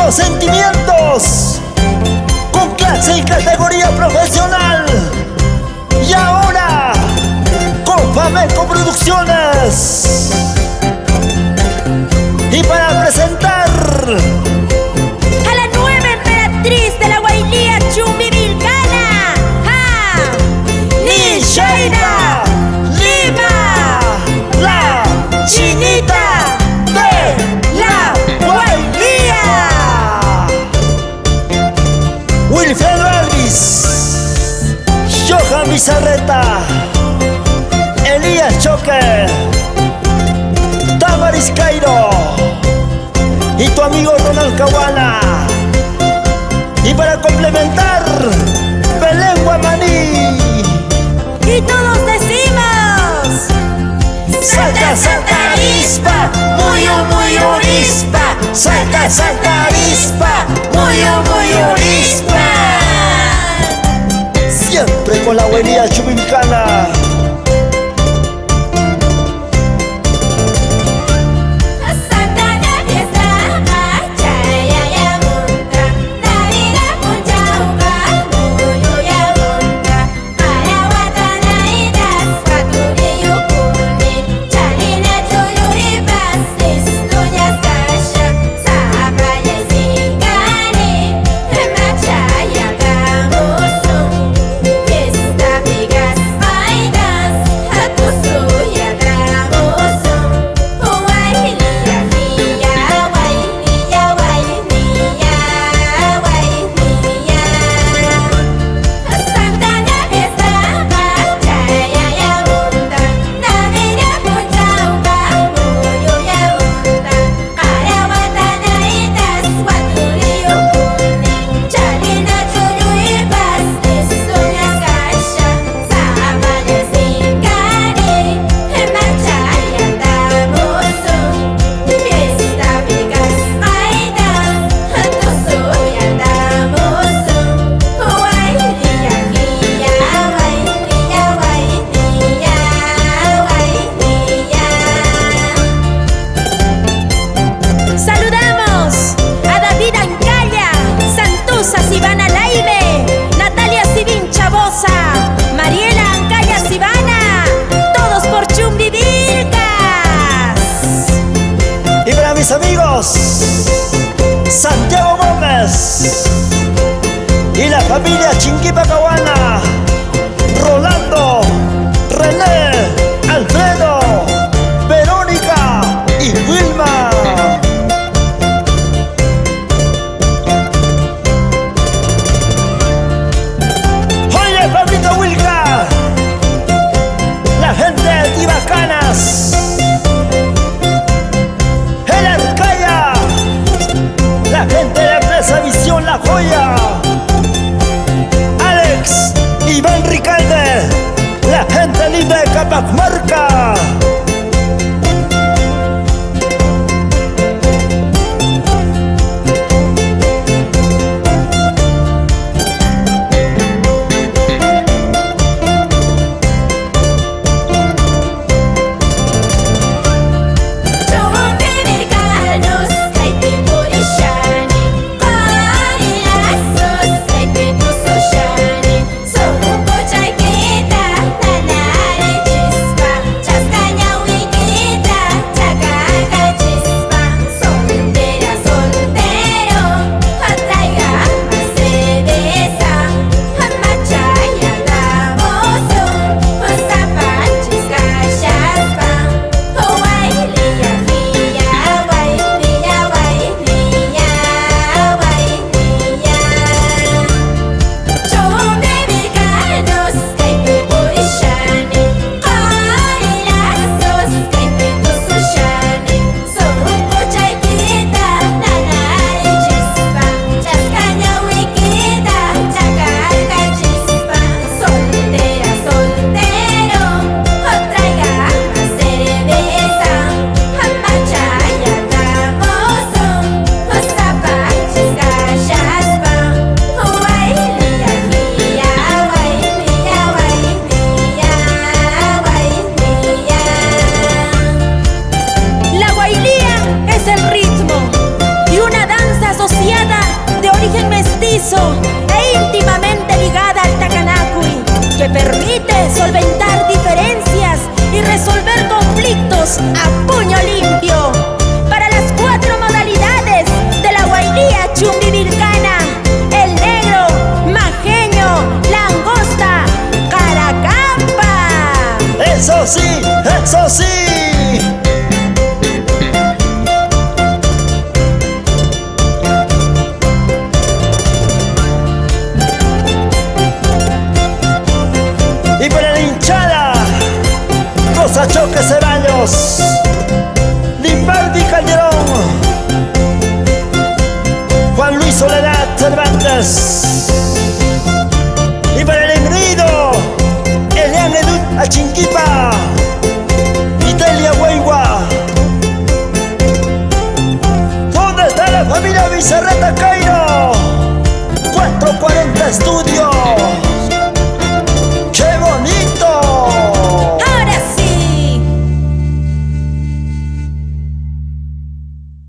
los sentimientos, con clase y categoría profesional. Y ahora, con Fameco Producciones. Y para presentar a la nueva emperatriz de la Guainía Chumbivilcana, Nishaira Lima, la chinita de la Guainía. Wilfredo Elvis, Johan Bizarreta, Elías Choque, Tamaris Cairo y tu amigo Ronald Caguana. Y para complementar, Belén Guamaní. y todos decimos: Salta, salta arispa, muy arispa. Salta, salta arispa, muy arispa. Siempre con la Guainía Chumbivilcana. Mis amigos Santiago Gómez y la familia Chinquipa Caguana, Rolando, René, Alfredo, Verónica y Wilma. Oye, Pablito Wilca, la gente de Tibacanas, la gente de Empresa Visión La Joya, Alex, Iván Ricalde, a puño limpio para las 4 modalidades de la Guainía Chumbivilcana: el negro, majeño, langosta, caracampa. ¡Eso sí! ¡Eso sí! Y para la hinchada, Rosa Choque Ceballos, Limbardi Calderón, Juan Luis Soledad Cervantes. Y para el engreído, Elian Edut Achinquipa, Italia Huaywa. ¿Dónde está la familia Bizarreta Cairo? 440 Estudios.